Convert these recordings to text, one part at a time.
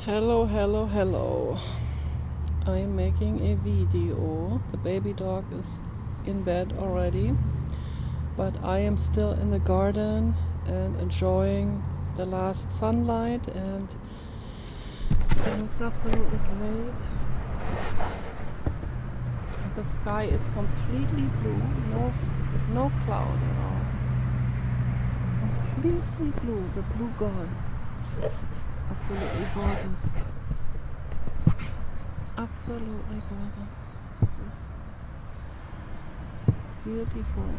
Hello, hello, hello. I am making a video. The baby dog is in bed already, but I am still in the garden and enjoying the last sunlight, and it looks absolutely great. The sky is completely blue, no cloud at all. Completely blue, the blue gone. Absolutely gorgeous. Absolutely gorgeous. This is beautiful.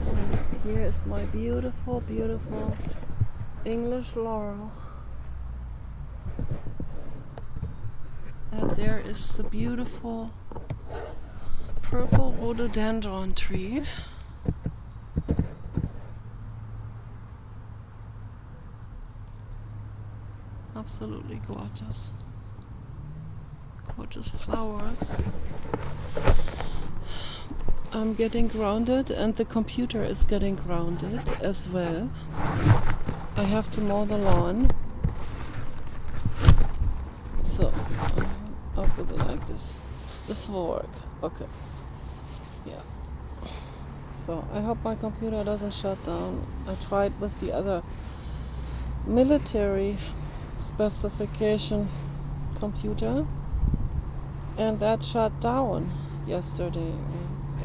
And here is my beautiful, beautiful English laurel. And there is the beautiful purple rhododendron tree. Absolutely gorgeous. Gorgeous flowers. I'm getting grounded and the computer is getting grounded as well. I have to mow the lawn. So I'll put it like this. This will work. Okay. Yeah. So I hope my computer doesn't shut down. I tried with the other military specification computer and that shut down yesterday.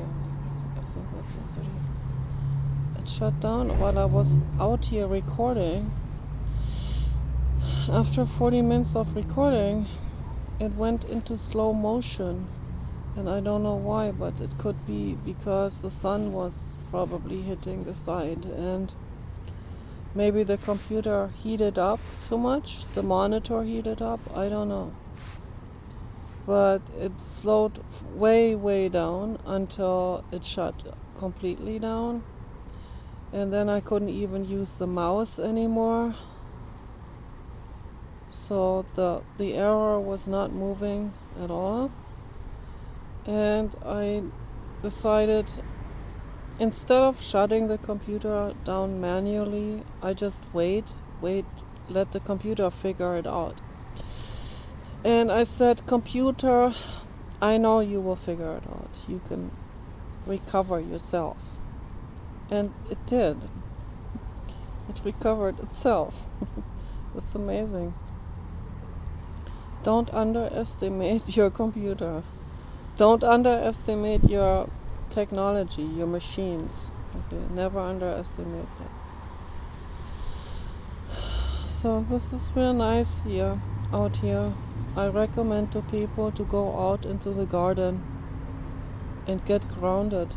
I think that's yesterday. It shut down while I was out here recording. After 40 minutes of recording, it went into slow motion, and I don't know why, but it could be because the sun was probably hitting the side, and maybe the computer heated up too much, the monitor heated up, I don't know. But it slowed way down until it shut completely down, and then I couldn't even use the mouse anymore. So the arrow was not moving at all, and I decided instead of shutting the computer down manually, I just wait, let the computer figure it out. And I said, computer, I know you will figure it out. You can recover yourself. And it did. It recovered itself. It's amazing. Don't underestimate your computer. Don't underestimate your technology, your machines. Okay, never underestimate that. So this is real nice here, out here. I recommend to people to go out into the garden and get grounded.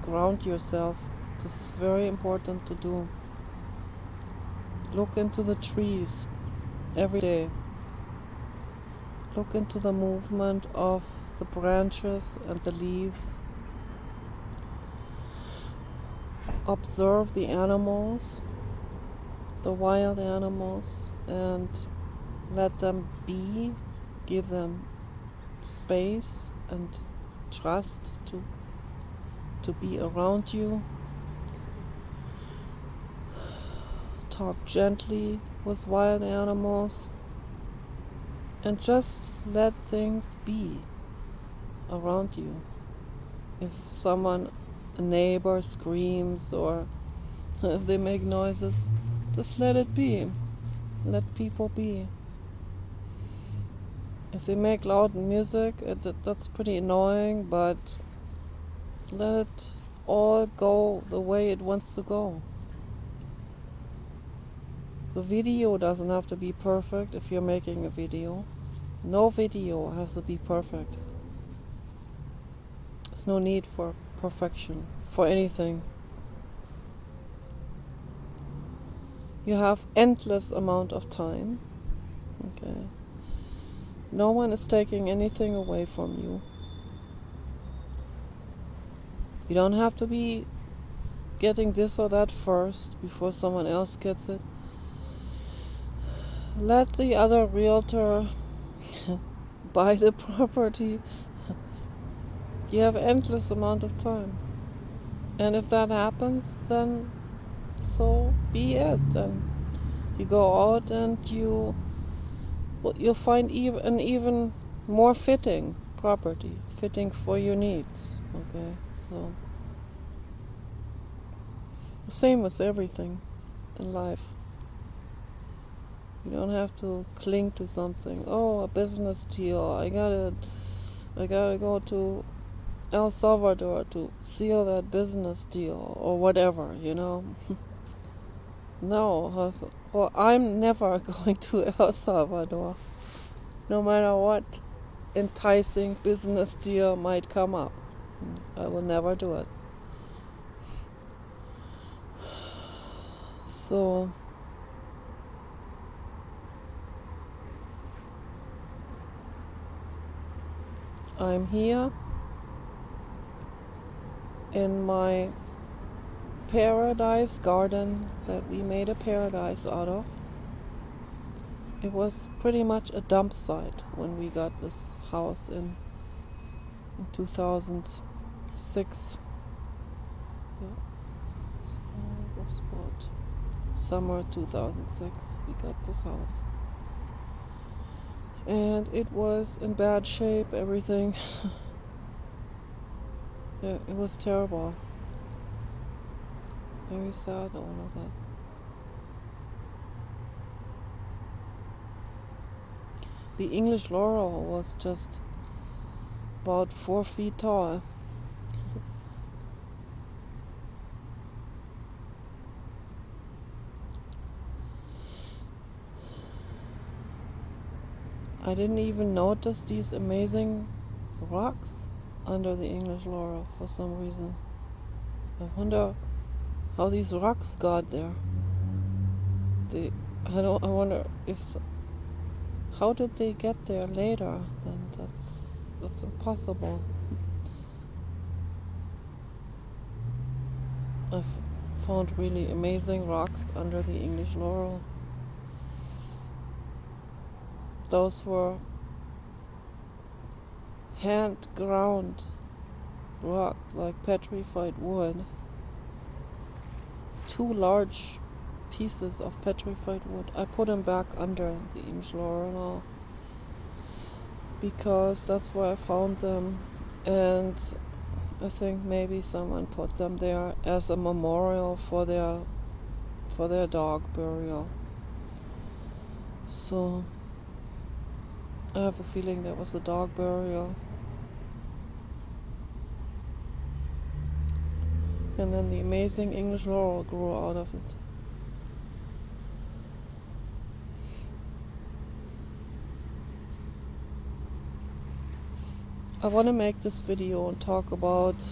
Ground yourself. This is very important to do. Look into the trees every day. Look into the movement of the branches and the leaves. Observe the animals, the wild animals, and let them be. Give them space and trust to be around you. Talk gently with wild animals and just let things be around you. If a neighbor screams or if they make noises, just let it be. Let people be. If they make loud music, that's pretty annoying, but let it all go the way it wants to go. The video doesn't have to be perfect if you're making a video. No video has to be perfect. There's no need for perfection for anything. You have endless amount of time. Okay. No one is taking anything away from you. You don't have to be getting this or that first before someone else gets it. Let the other realtor buy the property. You have endless amount of time. And if that happens, then so be it. Then you go out and you you'll find even more fitting property, fitting for your needs. Okay, so the same with everything in life. You don't have to cling to something. Oh, a business deal. I gotta go to El Salvador to seal that business deal or whatever, No, well, I'm never going to El Salvador, no matter what enticing business deal might come up. I will never do it. So, I'm here in my paradise garden that we made a paradise out of. It was pretty much a dump site when we got this house in 2006. Yeah. So it was what? Summer 2006 we got this house. And it was in bad shape, everything. Yeah, it was terrible. Very sad, all of that. The English laurel was just about 4 feet tall. I didn't even notice these amazing rocks under the English laurel for some reason. I wonder how these rocks got there. I wonder how did they get there later? Then that's impossible. I've found really amazing rocks under the English laurel. Those were hand ground rocks, like petrified wood. 2 large pieces of petrified wood. I put them back under the English laurel now because that's where I found them, and I think maybe someone put them there as a memorial for their dog burial. So I have a feeling there was a dog burial. And then the amazing English laurel grew out of it. I want to make this video and talk about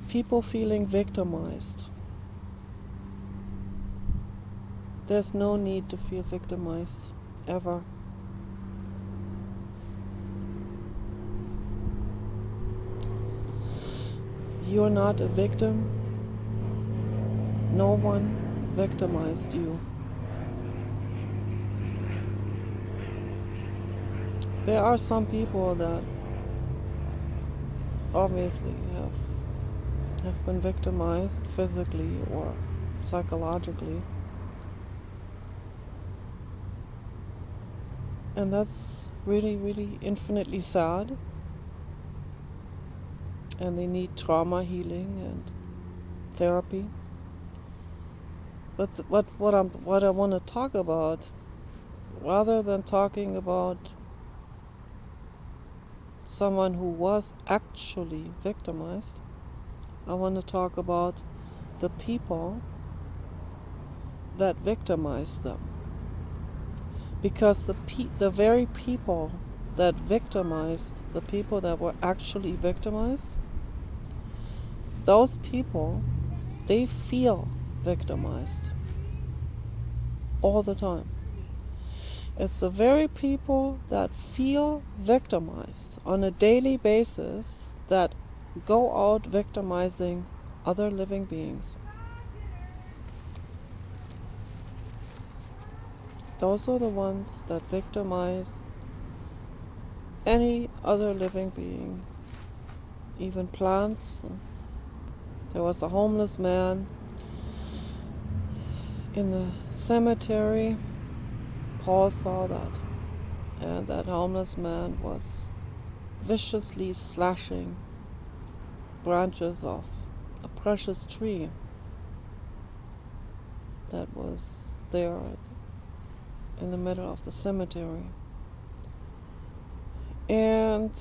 people feeling victimized. There's no need to feel victimized, ever. You're not a victim. No one victimized you. There are some people that obviously have been victimized physically or psychologically. And that's really, really infinitely sad. And they need trauma healing and therapy. But what I want to talk about, rather than talking about someone who was actually victimized, I want to talk about the people that victimized them. Because the very people that victimized the people that were actually victimized, those people, they feel victimized all the time. It's the very people that feel victimized on a daily basis that go out victimizing other living beings. Those are the ones that victimize any other living being, even plants. There was a homeless man in the cemetery Paul saw that, and that homeless man was viciously slashing branches of a precious tree that was there in the middle of the cemetery. And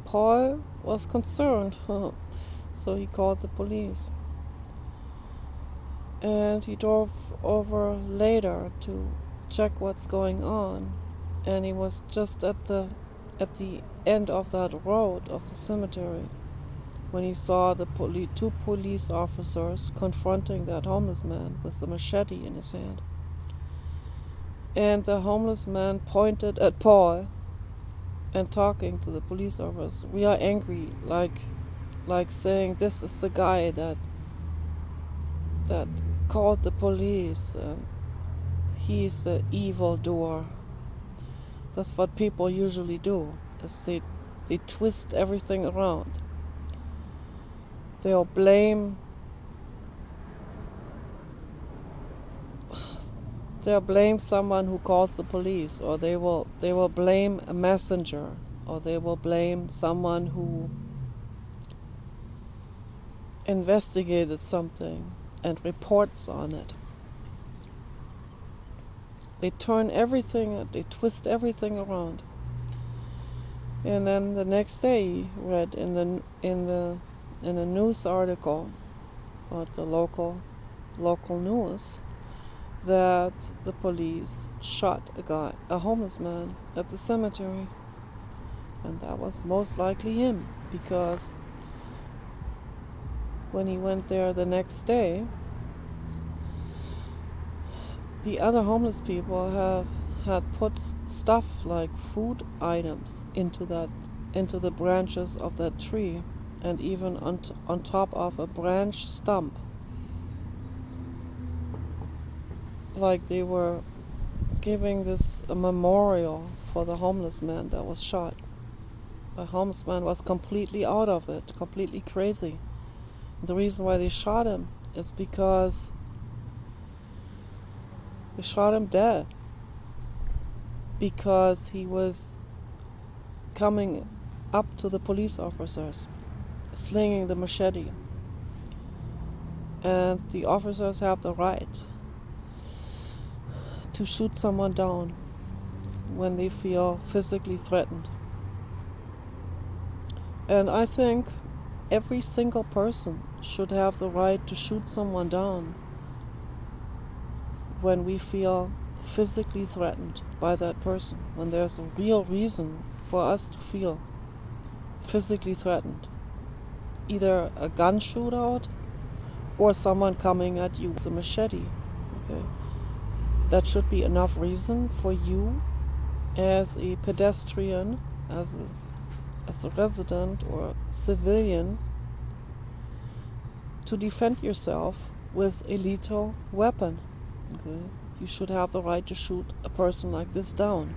Paul was concerned, so he called the police. And he drove over later to check what's going on. And he was just at the end of that road of the cemetery when he saw the two police officers confronting that homeless man with the machete in his hand. And the homeless man pointed at Paul and talking to the police officers. We are angry, like saying, this is the guy that called the police. He's the evildoer. That's what people usually do, is they twist everything around. They'll blame someone who calls the police, or they will blame a messenger, or they will blame someone who investigated something and reports on it. They turn everything, they twist everything around. And then the next day, he read in a news article about the local news, that the police shot a homeless man at the cemetery. And that was most likely him, because when he went there the next day, the other homeless people had put stuff like food items into the branches of that tree, and even on top of a branch stump, like they were giving this a memorial for the homeless man that was shot. The homeless man was completely out of it, completely crazy. The reason why they shot him is because they shot him dead, because he was coming up to the police officers, slinging the machete. And the officers have the right to shoot someone down when they feel physically threatened. And I think every single person should have the right to shoot someone down when we feel physically threatened by that person, when there's a real reason for us to feel physically threatened. Either a gun shootout or someone coming at you with a machete. Okay? That should be enough reason for you as a pedestrian, as a resident or civilian, to defend yourself with a lethal weapon. Okay? You should have the right to shoot a person like this down.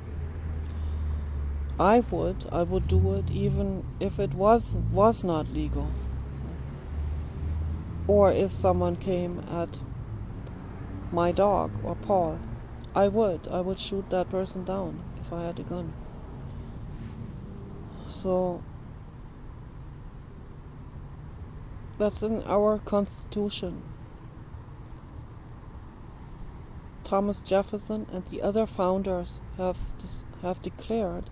I would do it even if it was not legal. Or if someone came at my dog or Paul, I would shoot that person down if I had a gun. So that's in our Constitution. Thomas Jefferson and the other founders have declared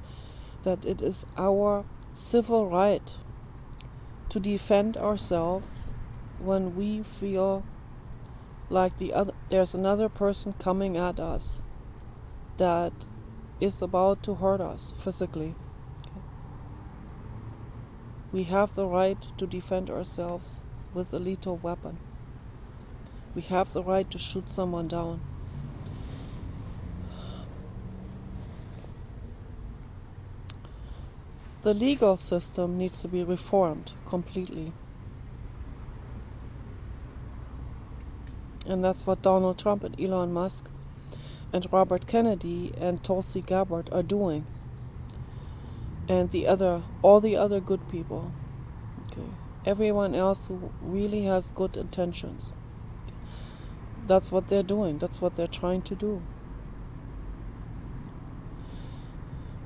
that it is our civil right to defend ourselves when we feel like there's another person coming at us that is about to hurt us physically. We have the right to defend ourselves with a lethal weapon. We have the right to shoot someone down. The legal system needs to be reformed completely. And that's what Donald Trump and Elon Musk and Robert Kennedy and Tulsi Gabbard are doing. And all the other good people. Okay. Everyone else who really has good intentions. That's what they're doing. That's what they're trying to do.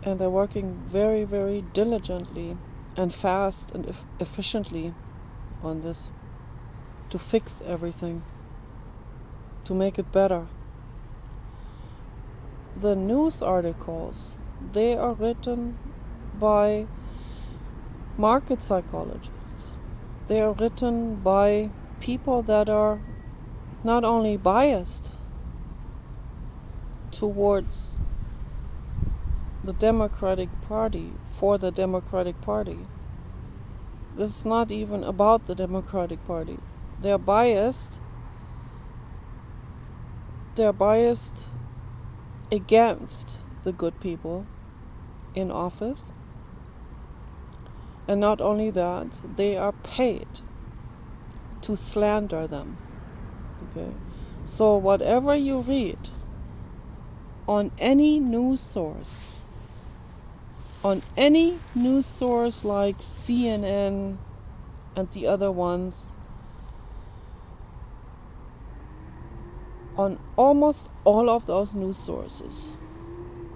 And they're working very, very diligently and fast and efficiently on this to fix everything, to make it better. The news articles, they are written by market psychologists. They are written by people that are not only biased towards the Democratic Party, for the Democratic Party. This is not even about the Democratic Party. They're biased. They're biased against the good people in office. And not only that, they are paid to slander them. Okay? So whatever you read on any news source, like CNN and the other ones, on almost all of those news sources,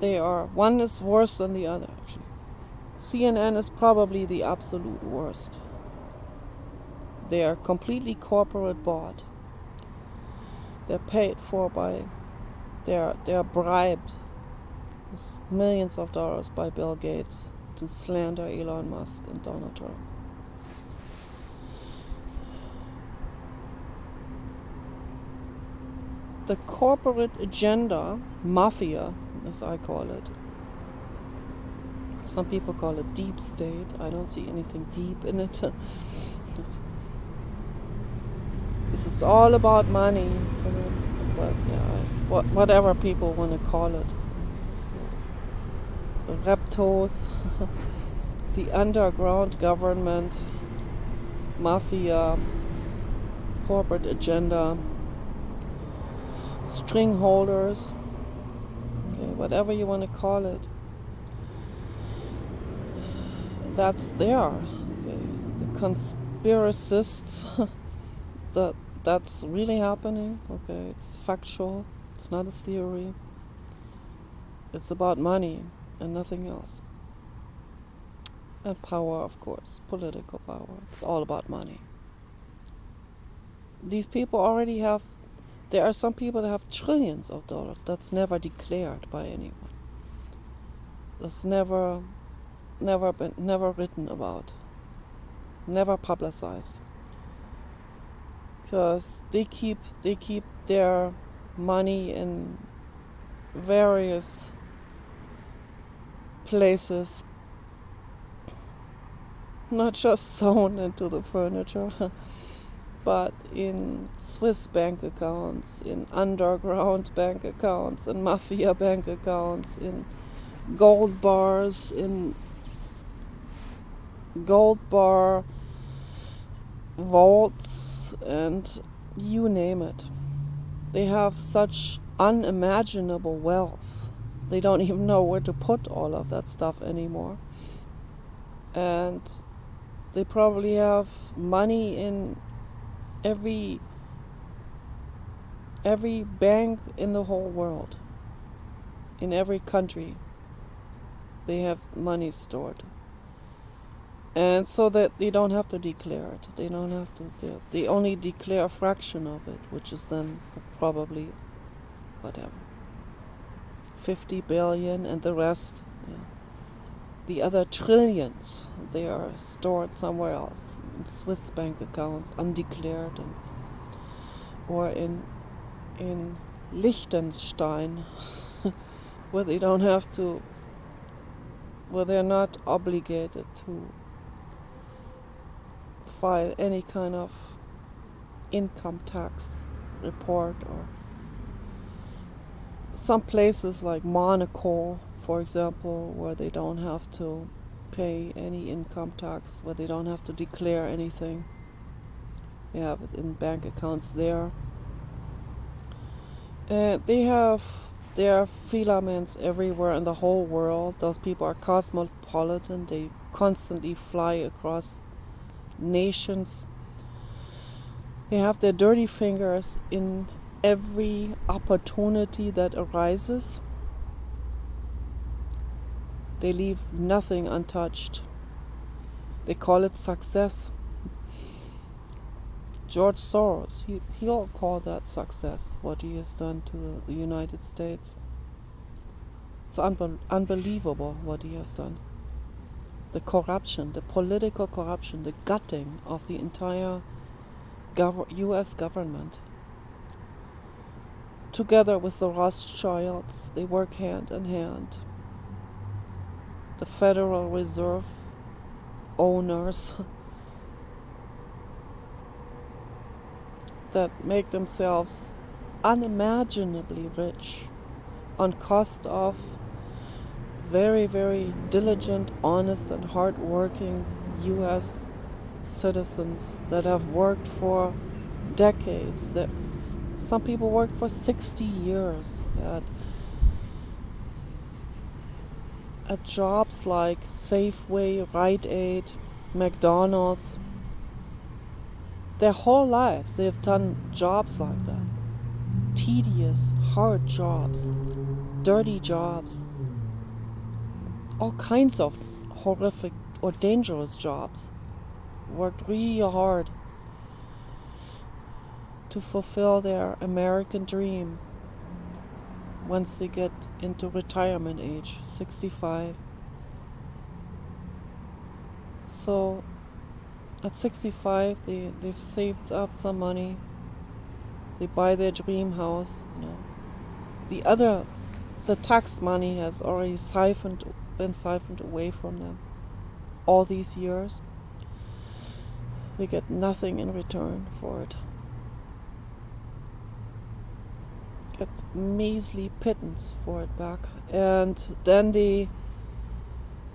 one is worse than the other, actually. CNN is probably the absolute worst. They are completely corporate bought. They're paid for by, they're bribed with millions of dollars by Bill Gates to slander Elon Musk and Donald Trump. The corporate agenda, mafia, as I call it. Some people call it deep state. I don't see anything deep in it. This is all about money, but yeah, whatever people want to call it. The reptos, the underground government, mafia, corporate agenda, string holders, okay, whatever you want to call it. That's there. Okay. The conspiracists, that's really happening. Okay, it's factual. It's not a theory. It's about money and nothing else. And power, of course, political power. It's all about money. These people already have. There are some people that have trillions of dollars. That's never declared by anyone. That's never written about, never publicized, because they keep their money in various places, not just sewn into the furniture, but in Swiss bank accounts, in underground bank accounts, in mafia bank accounts, in gold bars, in gold bar vaults, and you name it. They have such unimaginable wealth. They don't even know where to put all of that stuff anymore. And they probably have money in every bank in the whole world. In every country, they have money stored. And so that they don't have to declare it. They only declare a fraction of it, which is then probably, whatever, 50 billion, and the rest, the other trillions, they are stored somewhere else, in Swiss bank accounts, undeclared, or in Liechtenstein, where they don't have to, where they're not obligated to file any kind of income tax report, or some places like Monaco, for example, where they don't have to pay any income tax, where they don't have to declare anything. They have it in bank accounts there. There are filaments everywhere in the whole world. Those people are cosmopolitan. They constantly fly across nations. They have their dirty fingers in every opportunity that arises. They leave nothing untouched. They call it success. George Soros, he'll call that success, what he has done to the United States. It's unbelievable what he has done. The corruption, the political corruption, the gutting of the entire US government. Together with the Rothschilds, they work hand in hand. The Federal Reserve owners that make themselves unimaginably rich on cost of very, very diligent, honest, and hard-working US citizens that have worked for decades. That some people worked for 60 years at jobs like Safeway, Rite Aid, McDonald's. Their whole lives they have done jobs like that. Tedious, hard jobs, dirty jobs, all kinds of horrific or dangerous jobs. Worked really hard to fulfill their American dream once they get into retirement age, 65. So at 65, they've saved up some money. They buy their dream house. The tax money has already been siphoned away from them all these years. They get nothing in return for it. Get measly pittance for it back. And then they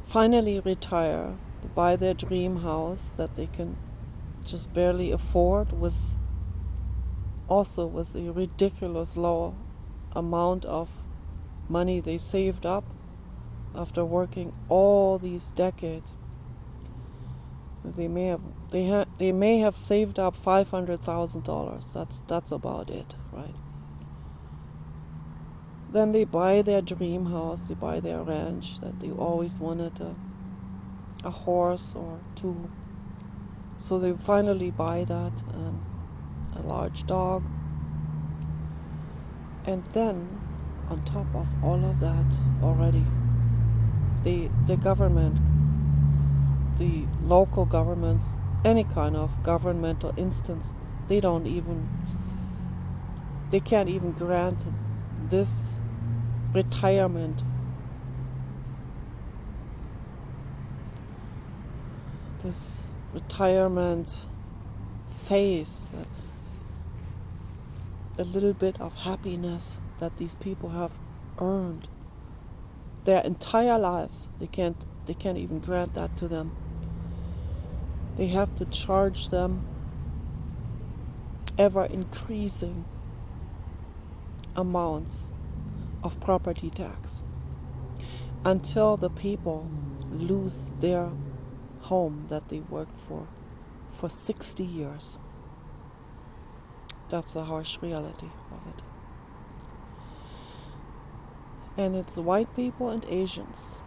finally retire. They buy their dream house that they can just barely afford with a ridiculous low amount of money they saved up after working all these decades. They may have saved up $500,000. That's about it, right? Then they buy their dream house, they buy their ranch that they always wanted, a horse or two. So they finally buy that, and a large dog. And then, on top of all of that already, the government, the local governments, any kind of governmental instance, they can't even grant this retirement, phase, a little bit of happiness that these people have earned their entire lives. They can't even grant that to them. They have to charge them ever increasing amounts of property tax until the people lose their home that they worked for 60 years. That's the harsh reality of it. And it's white people and Asians.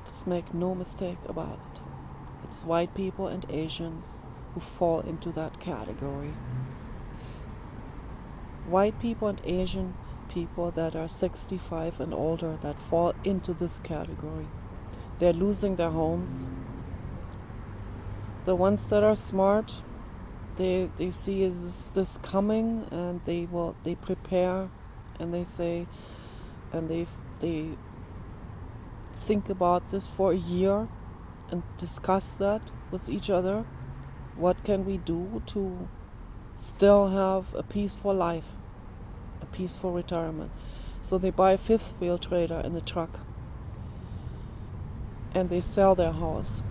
Let's make no mistake about it. It's white people and Asians who fall into that category. White people and Asian people that are 65 and older that fall into this category. They're losing their homes. The ones that are smart, they see is this coming, and they prepare, and they say, and they think about this for a year and discuss that with each other. What can we do to still have a peaceful life, a peaceful retirement? So they buy a fifth wheel trailer and a truck, and they sell their house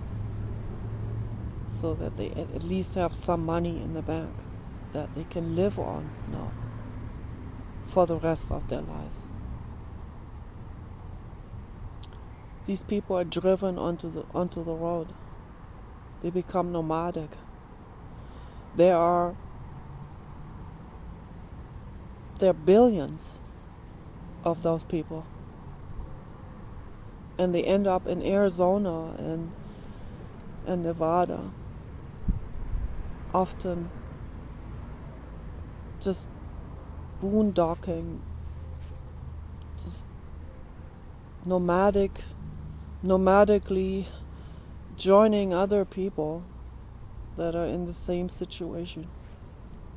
so that they at least have some money in the bank that they can live on now for the rest of their lives. These people are driven onto the road. They become nomadic. They there are billions of those people. And they end up in Arizona and Nevada, often just boondocking, just nomadically joining other people that are in the same situation,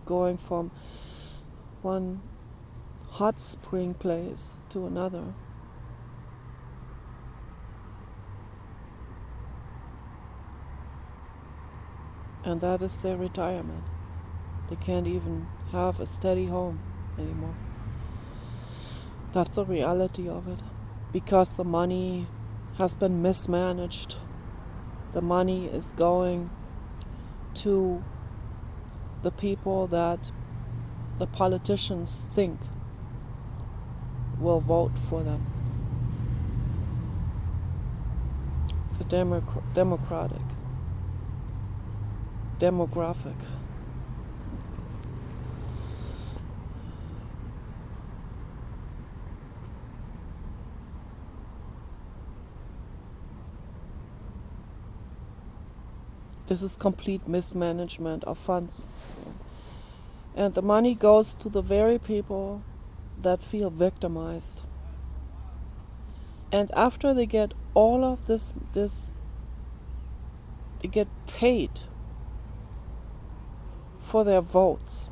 going from one hot spring place to another. And that is their retirement. They can't even have a steady home anymore. That's the reality of it. Because the money has been mismanaged. The money is going to the people that the politicians think will vote for them. The demographic. This is complete mismanagement of funds. And the money goes to the very people that feel victimized. And after they get all of this they get paid for their votes.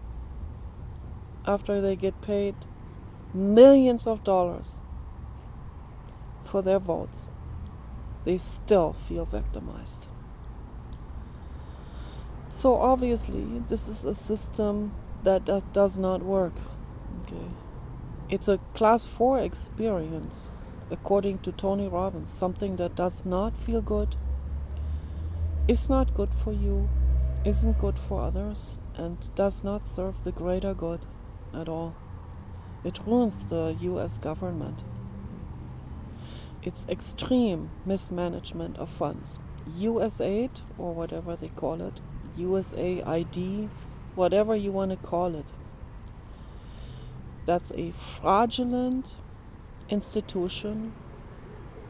After they get paid millions of dollars for their votes, they still feel victimized. So obviously, this is a system that does not work. Okay, it's a class 4 experience, according to Tony Robbins. Something that does not feel good, is not good for you, isn't good for others, and does not serve the greater good at all. It ruins the US government. It's extreme mismanagement of funds. USAID, or whatever they call it, USAID, whatever you want to call it. That's a fraudulent institution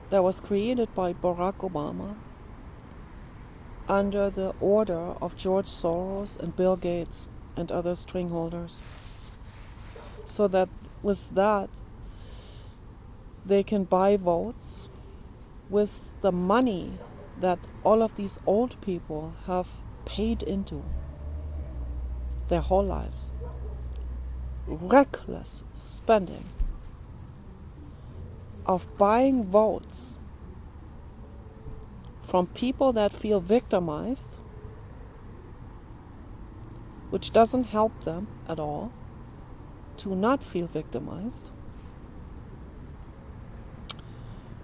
that was created by Barack Obama under the order of George Soros and Bill Gates and other stringholders. So that with that, they can buy votes with the money that all of these old people have paid into their whole lives. Reckless spending of buying votes from people that feel victimized, which doesn't help them at all to not feel victimized,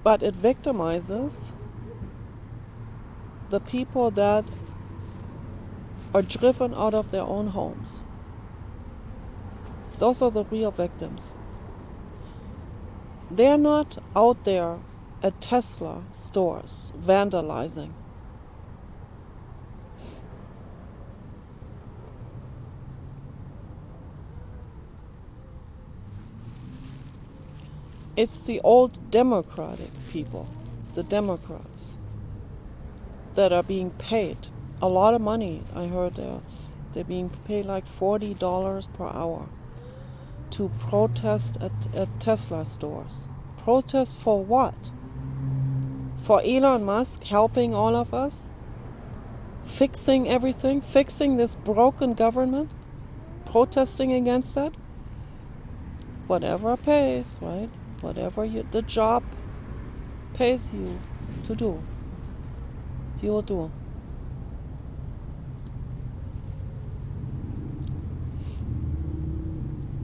but it victimizes the people that are driven out of their own homes. Those are the real victims. They're not out there at Tesla stores vandalizing. It's the old Democratic people, the Democrats, that are being paid a lot of money. I heard they're being paid like $40 per hour to protest at Tesla stores. Protest for what? For Elon Musk helping all of us? Fixing everything? Fixing this broken government? Protesting against that? Whatever pays, right? Whatever the job pays you to do, you will do.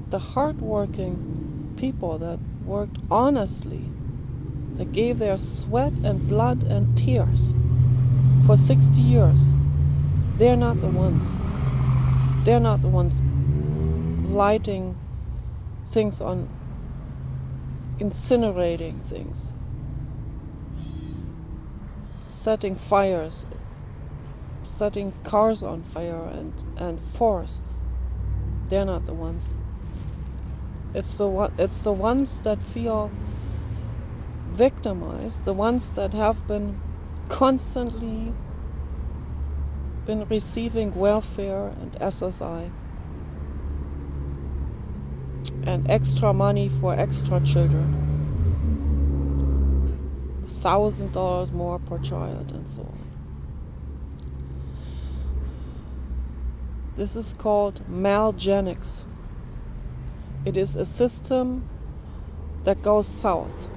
The hardworking people that worked honestly, that gave their sweat and blood and tears for 60 years, they're not the ones. They're not the ones lighting things on, incinerating things, setting fires, setting cars on fire and forests. They're not the ones. It's the ones that feel victimized, the ones that have been constantly been receiving welfare and SSI and extra money for extra children, $1,000 more per child, and so on. This is called malgenics. It is a system that goes south.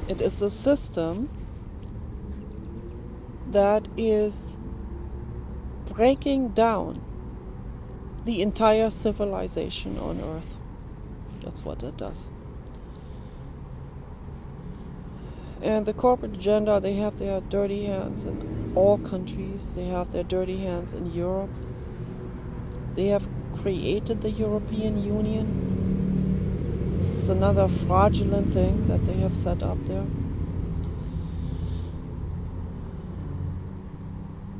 It is a system that is breaking down the entire civilization on Earth. That's what it does. And the corporate agenda, they have their dirty hands in all countries. They have their dirty hands in Europe. They have created the European Union. This is another fraudulent thing that they have set up there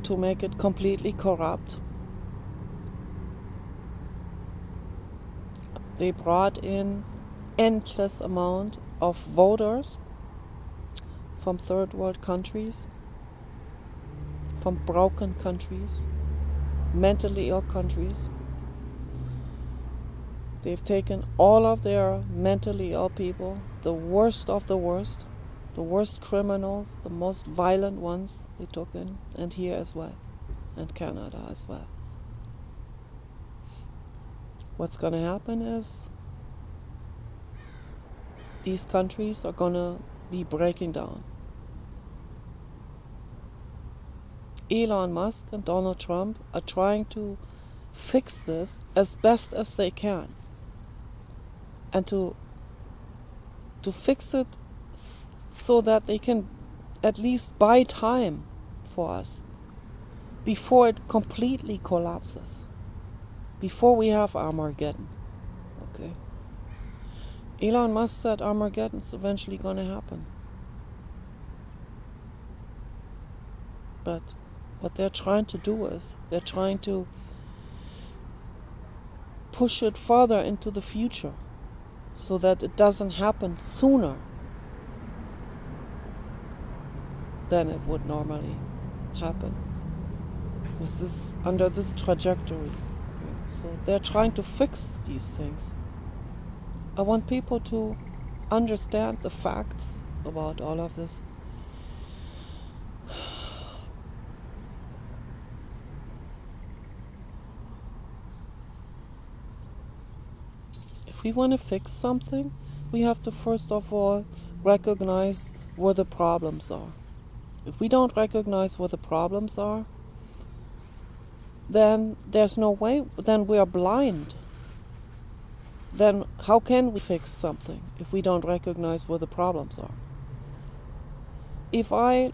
to make it completely corrupt. They brought in endless amount of voters from third world countries, from broken countries, mentally ill countries. They've taken all of their mentally ill people, the worst of the worst criminals, the most violent ones they took in, and here as well, and Canada as well. What's going to happen is these countries are going to be breaking down. Elon Musk and Donald Trump are trying to fix this as best as they can, and to fix it so that they can at least buy time for us before it completely collapses, before we have Armageddon. Okay. Elon Musk said Armageddon's eventually going to happen. But what they're trying to do is they're trying to push it further into the future so that it doesn't happen sooner than it would normally happen under this trajectory. So they're trying to fix these things. I want people to understand the facts about all of this. If we want to fix something, we have to first of all recognize where the problems are. If we don't recognize where the problems are, then there's no way, then we are blind. Then how can we fix something if we don't recognize where the problems are?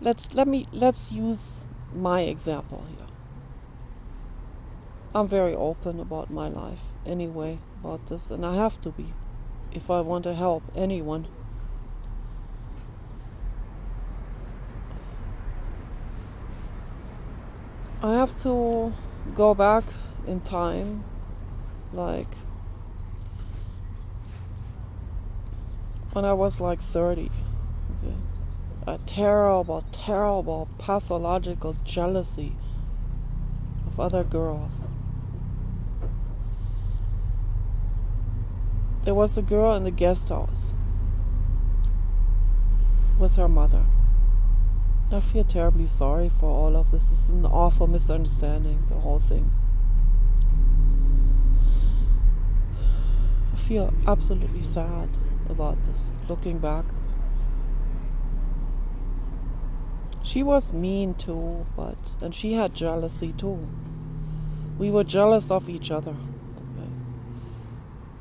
Let's use my example here. I'm very open about my life anyway, about this, and I have to be if I want to help anyone. I have to go back in time, like when I was like 30. Okay? A terrible pathological jealousy of other girls. There was a girl in the guest house with her mother. I feel terribly sorry for all of this. This is an awful misunderstanding, the whole thing. I feel absolutely sad about this, looking back. She was mean too, and she had jealousy too. We were jealous of each other. Okay.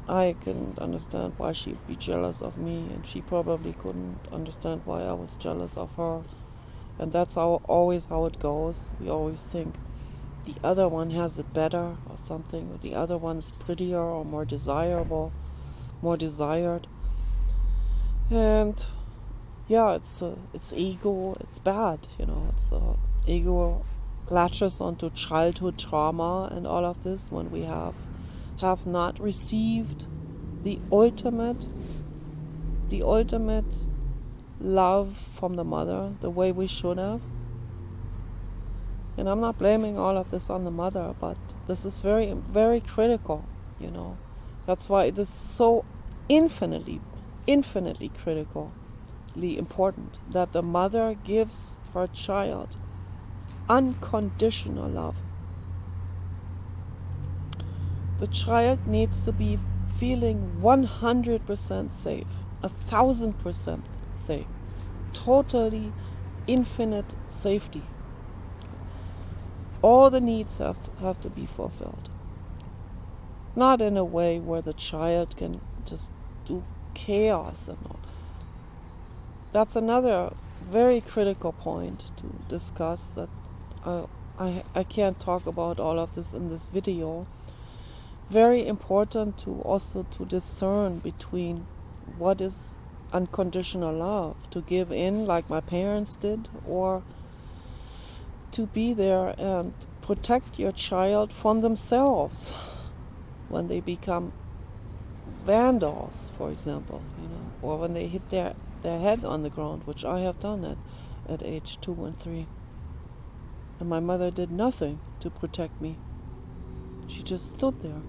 I couldn't understand why she'd be jealous of me, and she probably couldn't understand why I was jealous of her. And that's always how it goes. We always think the other one has it better or something, or the other one's prettier or more desirable, more desired. And yeah, it's ego. It's bad, It's ego latches onto childhood trauma and all of this when we have not received the ultimate love from the mother, the way we should have. And I'm not blaming all of this on the mother, but this is very, very critical, you know. That's why it is so infinitely critically important that the mother gives her child unconditional love. The child needs to be feeling 100% safe, 1,000% safe, totally infinite safety. All the needs have to be fulfilled. Not in a way where the child can just do chaos and all. That's another very critical point to discuss that I can't talk about all of this in this video. Very important to also to discern between what is unconditional love, to give in like my parents did, or to be there and protect your child from themselves when they become vandals, for example, you know, or when they hit their head on the ground, which I have done at age 2 and 3. And my mother did nothing to protect me. She just stood there.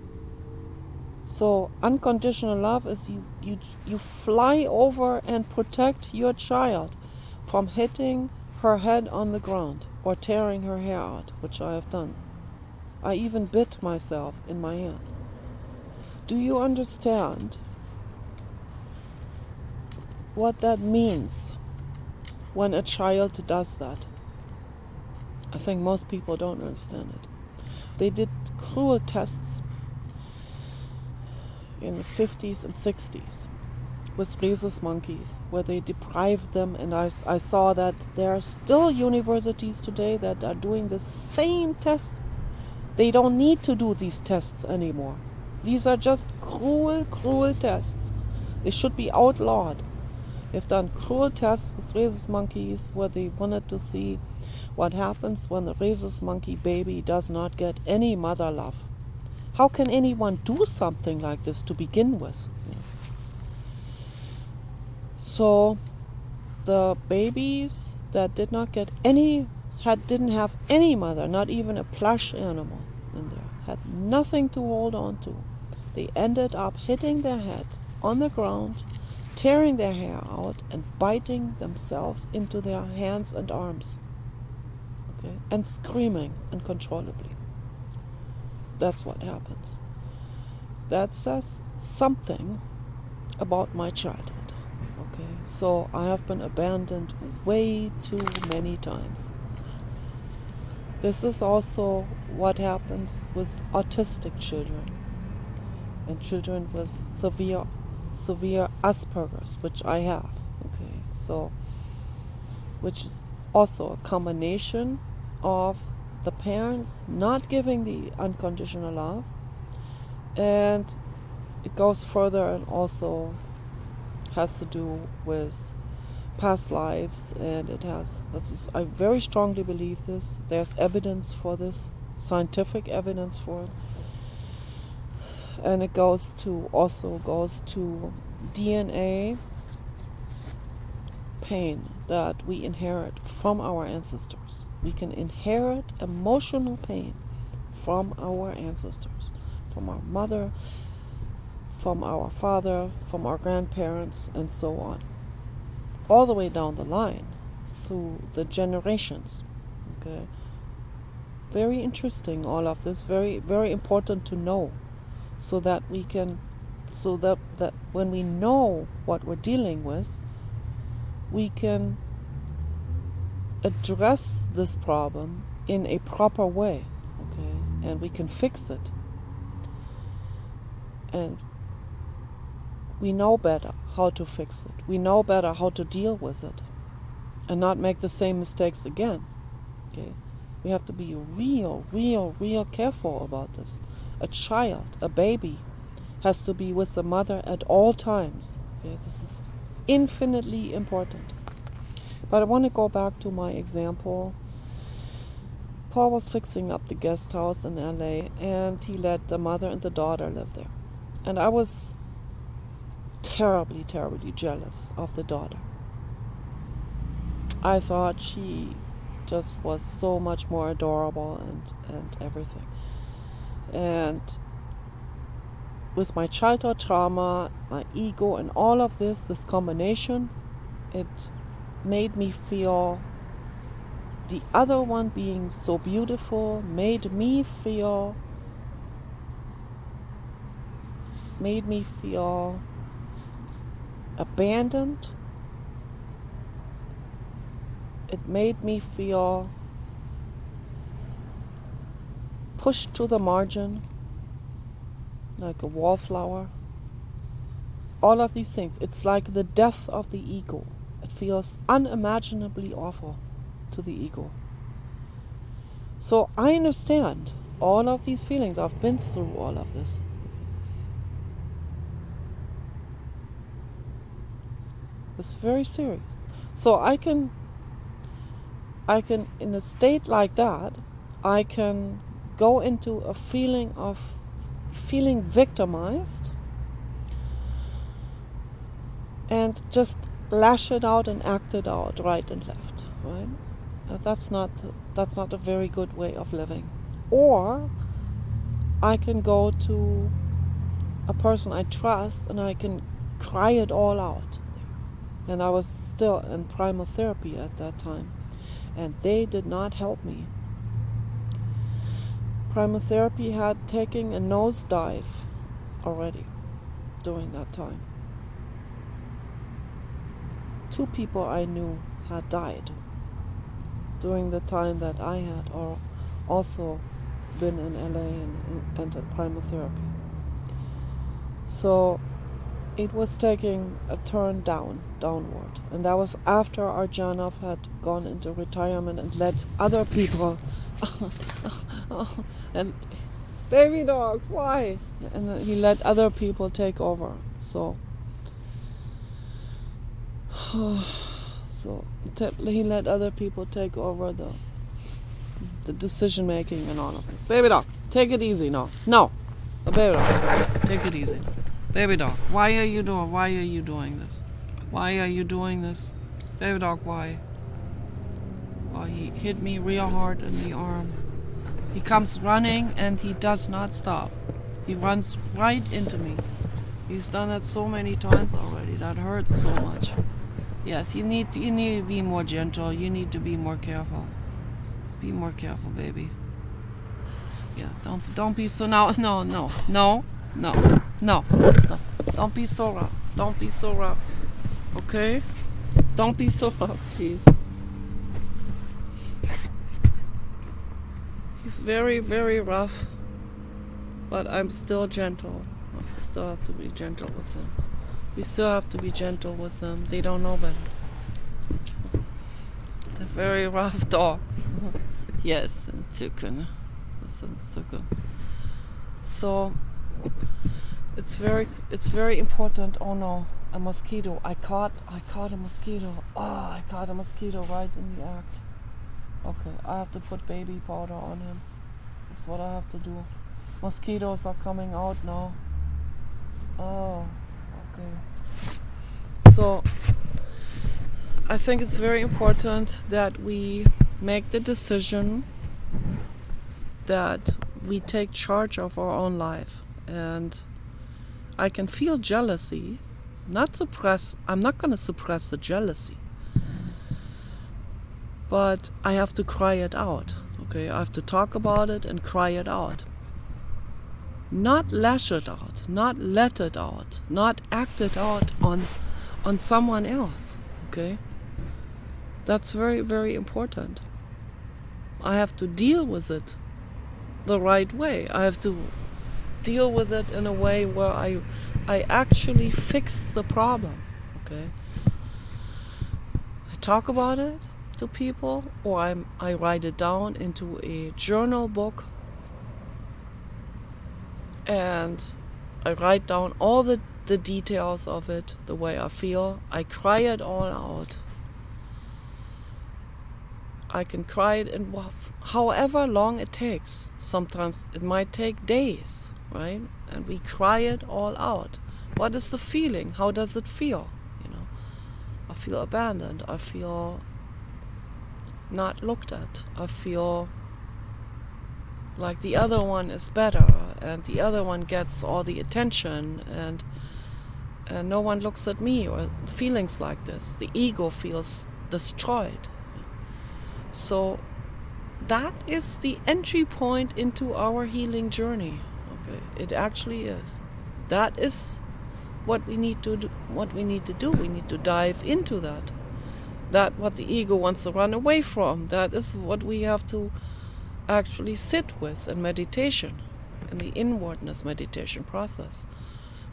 So unconditional love is you fly over and protect your child from hitting her head on the ground or tearing her hair out, which I have done. I even bit myself in my hand. Do you understand what that means when a child does that? I think most people don't understand it. They did cruel tests in the 50s and 60s with rhesus monkeys, where they deprived them, and I saw that there are still universities today that are doing the same tests. They don't need to do these tests anymore. These are just cruel tests. They should be outlawed. They've done cruel tests with rhesus monkeys where they wanted to see what happens when the rhesus monkey baby does not get any mother love. How can anyone do something like this to begin with? So the babies that did not get didn't have any mother, not even a plush animal in there, had nothing to hold on to. They ended up hitting their head on the ground, tearing their hair out and biting themselves into their hands and arms. Okay? And screaming uncontrollably. That's what happens. That says something about my childhood. Okay? So I have been abandoned way too many times. This is also what happens with autistic children and children with severe Asperger's, which I have. Okay, so which is also a combination of the parents not giving the unconditional love, and it goes further and also has to do with past lives, and I very strongly believe this. There's evidence for this, scientific evidence for it, and it goes to DNA pain that we inherit from our ancestors. We can inherit emotional pain from our ancestors, from our mother, from our father, from our grandparents, and so on, all the way down the line through the generations. Okay, very interesting, all of this, very, very important to know, so that when we know what we're dealing with, we can address this problem in a proper way, okay, and we can fix it. And we know better how to fix it. We know better how to deal with it and not make the same mistakes again. Okay? We have to be real careful about this. A child, a baby, has to be with the mother at all times. Okay? This is infinitely important. But I want to go back to my example. Paul was fixing up the guest house in LA, and he let the mother and the daughter live there. And I was terribly, terribly jealous of the daughter. I thought she just was so much more adorable and everything. And with my childhood trauma, my ego, and all of this combination, it made me feel the other one being so beautiful, made me feel abandoned. It made me feel pushed to the margin, like a wallflower. All of these things. It's like the death of the ego. It feels unimaginably awful to the ego. So I understand all of these feelings. I've been through all of this. It's very serious. So I can, in a state like that, I can go into a feeling of feeling victimized and just lash it out and act it out right and left, right? That's not a very good way of living. Or I can go to a person I trust and I can cry it all out. And I was still in primal therapy at that time, and they did not help me. Primal therapy had taken a nosedive already during that time. 2 people I knew had died during the time that I had also been in LA and at primal therapy. So it was taking a turn downward. And that was after Arjanov had gone into retirement and let other people and baby dog, why? And he let other people take over. So he let other people take over the decision making and all of this. Baby dog, take it easy now. No, baby dog, take it easy now. Baby dog, why are you doing this? Why are you doing this? Baby dog, why? Oh, he hit me real hard in the arm. He comes running and he does not stop. He runs right into me. He's done it so many times already. That hurts so much. Yes, you need to be more gentle. You need to be more careful. Be more careful, baby. Yeah, don't be so no. Don't be so rough. Don't be so rough. Okay? Don't be so rough, please. He's very, very rough, but I'm still gentle. I still have to be gentle with them. We still have to be gentle with them. They don't know better. They're very rough dogs. Yes, and Zucken. So it's very important. Oh no, a mosquito. I caught a mosquito. Oh, I caught a mosquito right in the act. Okay, I have to put baby powder on him. That's what I have to do. Mosquitoes are coming out now. Oh, okay. So I think it's very important that we make the decision that we take charge of our own life. And I can feel jealousy, I'm not going to suppress the jealousy, but I have to cry it out. Okay, I have to talk about it and cry it out. Not lash it out, not let it out, not act it out on someone else. Okay, that's very, very important. I have to deal with it the right way. I have to deal with it in a way where I actually fix the problem. Okay, I talk about it to people, or I write it down into a journal book, and I write down all the details of it, the way I feel. I cry it all out. I can cry it in however long it takes. Sometimes it might take days, right? And we cry it all out. What is the feeling? How does it feel? I feel abandoned. I feel not looked at. I feel like the other one is better, and the other one gets all the attention, and no one looks at me, or feelings like this. The ego feels destroyed. So that is the entry point into our healing journey. Okay, it actually is. That is what we need to do. We need to dive into that. That what the ego wants to run away from. That is what we have to actually sit with in meditation, in the inwardness meditation process.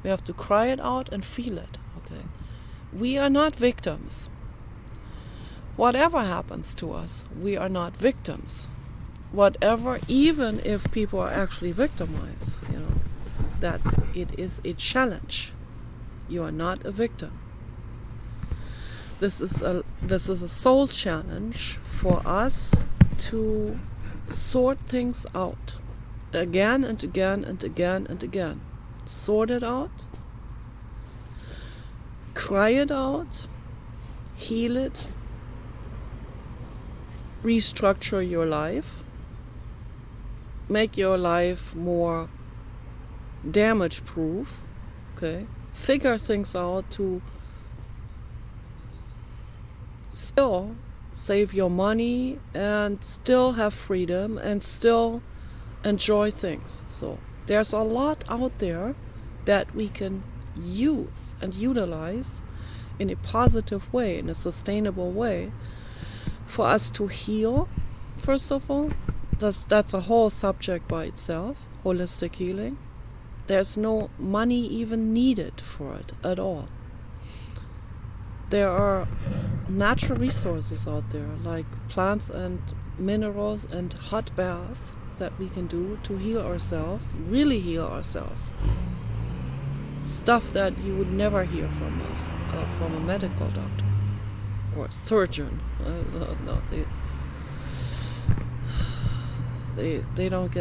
We have to cry it out and feel it. Okay, we are not victims. Whatever happens to us, we are not victims. Whatever, even if people are actually victimized, it is a challenge. You are not a victim. This is a soul challenge for us to sort things out again and again and again and again. Sort it out, cry it out, heal it, restructure your life, make your life more damage proof, okay? Figure things out to still save your money and still have freedom and still enjoy things. So there's a lot out there that we can use and utilize in a positive way, in a sustainable way, for us to heal. First of all, that's a whole subject by itself, holistic healing. There's no money even needed for it at all. There are natural resources out there, like plants and minerals and hot baths, that we can do to heal ourselves, really heal ourselves. Stuff that you would never hear from a medical doctor or a surgeon. No, they don't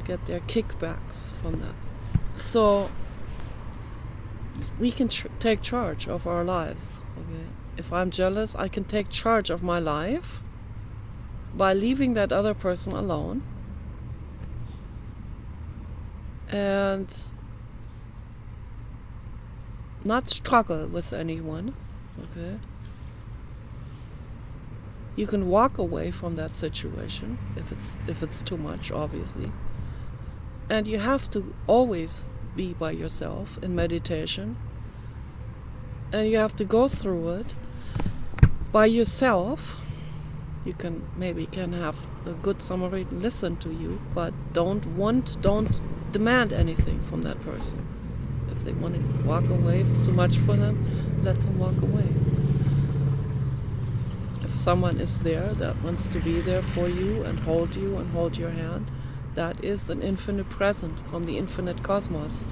get their kickbacks from that. So we can take charge of our lives. Okay, if I'm jealous, I can take charge of my life by leaving that other person alone and not struggle with anyone. Okay, you can walk away from that situation if it's too much, obviously, and you have to always be by yourself in meditation, and you have to go through it by yourself. You can have a good Samaritan listen to you, but don't demand anything from that person. If they want to walk away, if it's too much for them, let them walk away. If someone is there that wants to be there for you and hold your hand, that is an infinite present from the infinite cosmos.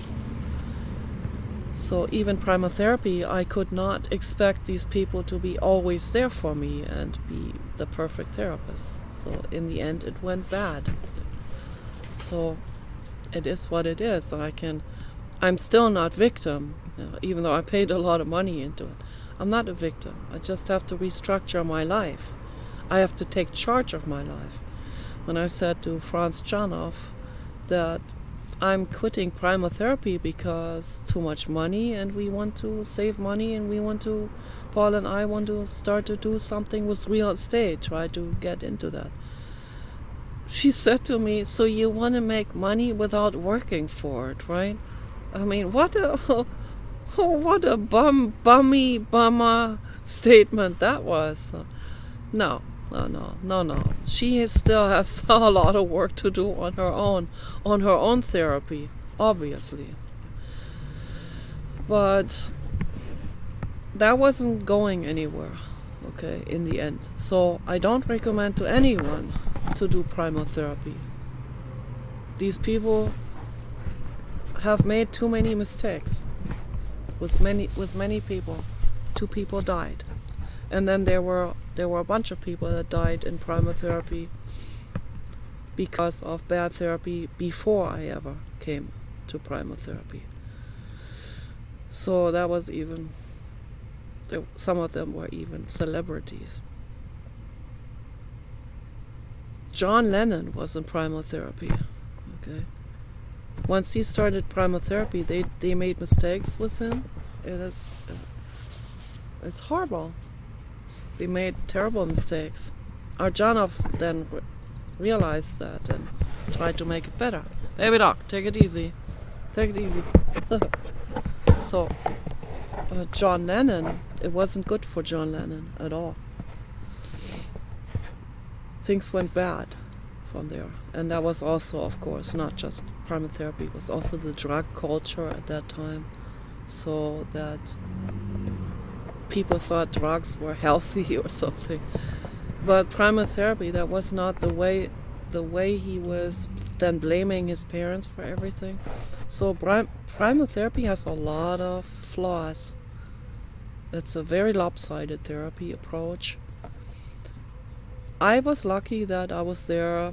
So even primal therapy, I could not expect these people to be always there for me and be the perfect therapist. So in the end, it went bad. So it is what it is. I'm still not victim, even though I paid a lot of money into it. I'm not a victim. I just have to restructure my life. I have to take charge of my life. When I said to Franz Janoff that I'm quitting primal therapy because too much money, and we want to save money, and Paul and I want to start to do something with real estate, try to get into that. She said to me, so you want to make money without working for it, right? I mean, what a bummer statement that was. No. She still has a lot of work to do on her own therapy, obviously. But that wasn't going anywhere, okay, in the end. So I don't recommend to anyone to do primal therapy. These people have made too many mistakes. With many people. 2 people died. And then there were a bunch of people that died in primal therapy because of bad therapy before I ever came to primal therapy. So that was even, some of them were even celebrities. John Lennon was in primal therapy. Okay. Once he started primal therapy, they made mistakes with him. It's horrible. They made terrible mistakes. Arjanov then realized that and tried to make it better. Baby doc, take it easy. Take it easy. So, John Lennon, it wasn't good for John Lennon at all. Things went bad from there. And that was also, of course, not just primal therapy, it was also the drug culture at that time. So that people thought drugs were healthy or something. But primal therapy, that was not the way he was then blaming his parents for everything. So primal therapy has a lot of flaws. It's a very lopsided therapy approach. I was lucky that I was there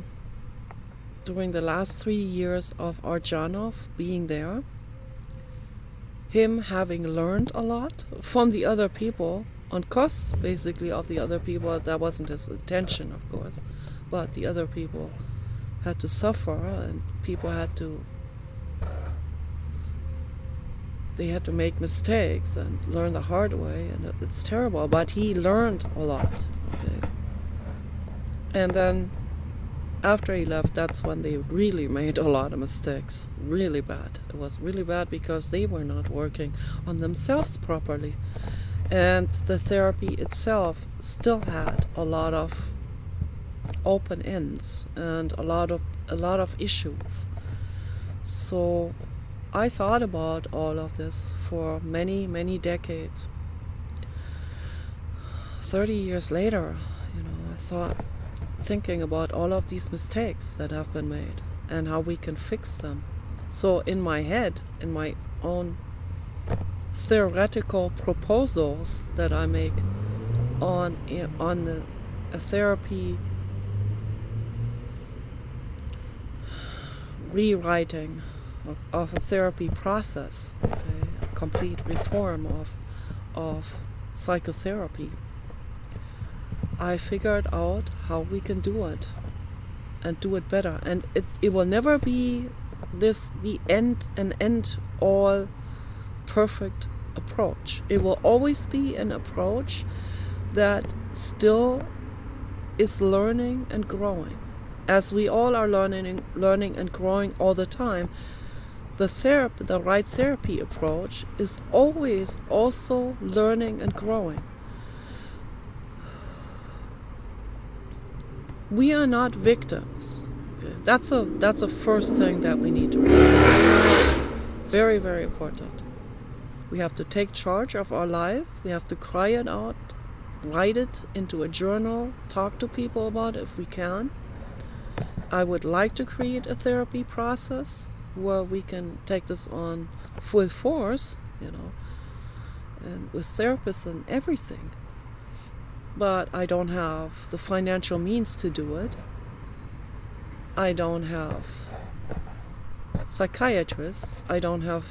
during the last 3 years of Arjanov being there. Him having learned a lot from the other people, on cost basically of the other people. That wasn't his intention, of course, but the other people had to suffer, and people had to make mistakes and learn the hard way, and it's terrible. But he learned a lot. Okay. And then after he left, that's when they really made a lot of mistakes. Really bad. It was really bad because they were not working on themselves properly. And the therapy itself still had a lot of open ends and a lot of issues. So I thought about all of this for many, many decades. 30 years later, I thought, thinking about all of these mistakes that have been made and how we can fix them. So in my head, in my own theoretical proposals that I make on a therapy rewriting of a therapy process, okay, a complete reform of psychotherapy, I figured out how we can do it and do it better. And it will never be the end all perfect approach. It will always be an approach that still is learning and growing. As we all are learning and growing all the time, the right therapy approach is always also learning and growing. We are not victims. Okay? That's a first thing that we need to realize. It's very, very important. We have to take charge of our lives. We have to cry it out, write it into a journal, talk to people about it if we can. I would like to create a therapy process where we can take this on full force, and with therapists and everything. But I don't have the financial means to do it. I don't have psychiatrists. I don't have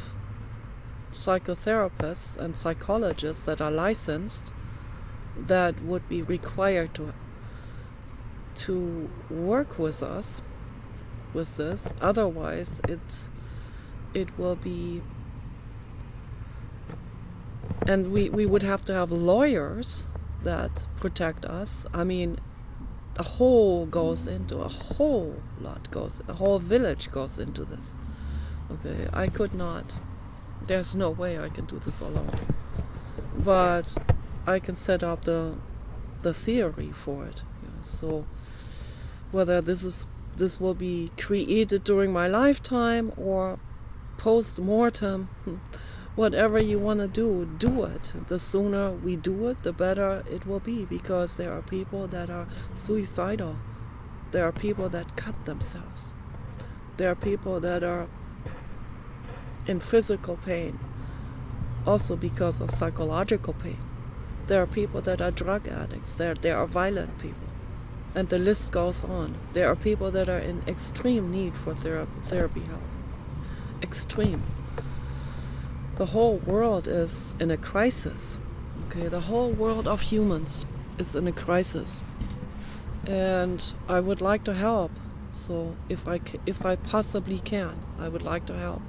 psychotherapists and psychologists that are licensed that would be required to work with us with this. Otherwise it will be, and we would have to have lawyers that protect us. I mean, a whole village goes into this. Okay, I could not, there's no way I can do this alone. But I can set up the theory for it. So whether this will be created during my lifetime or post-mortem, whatever you want to do it. The sooner we do it, the better it will be, because there are people that are suicidal. There are people that cut themselves. There are people that are in physical pain, also because of psychological pain. There are people that are drug addicts. There are violent people. And the list goes on. There are people that are in extreme need for therapy help. Extreme. the whole world is in a crisis. Okay, the whole world of humans is in a crisis, and I would like to help. So if I possibly can, I would like to help,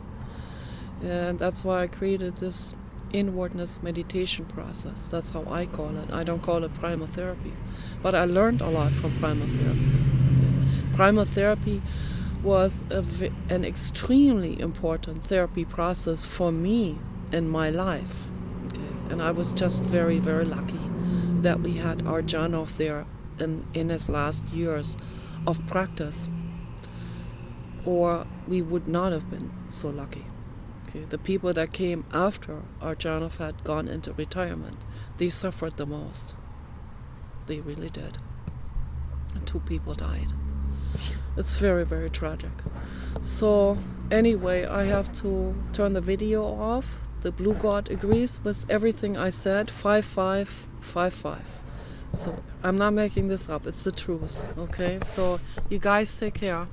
and that's why I created this inwardness meditation process. That's how I call it. I don't call it primal therapy, but I learned a lot from primal therapy. Okay. Primal therapy was an extremely important therapy process for me in my life. Okay. And I was just very, very lucky that we had our Janov there in his last years of practice, or we would not have been so lucky. Okay. The people that came after our Janov had gone into retirement, they suffered the most. They really did. And 2 people died. It's very, very tragic. So anyway, I have to turn the video off. The Blue God agrees with everything I said. 5555. So I'm not making this up. It's the truth. Okay, so you guys take care.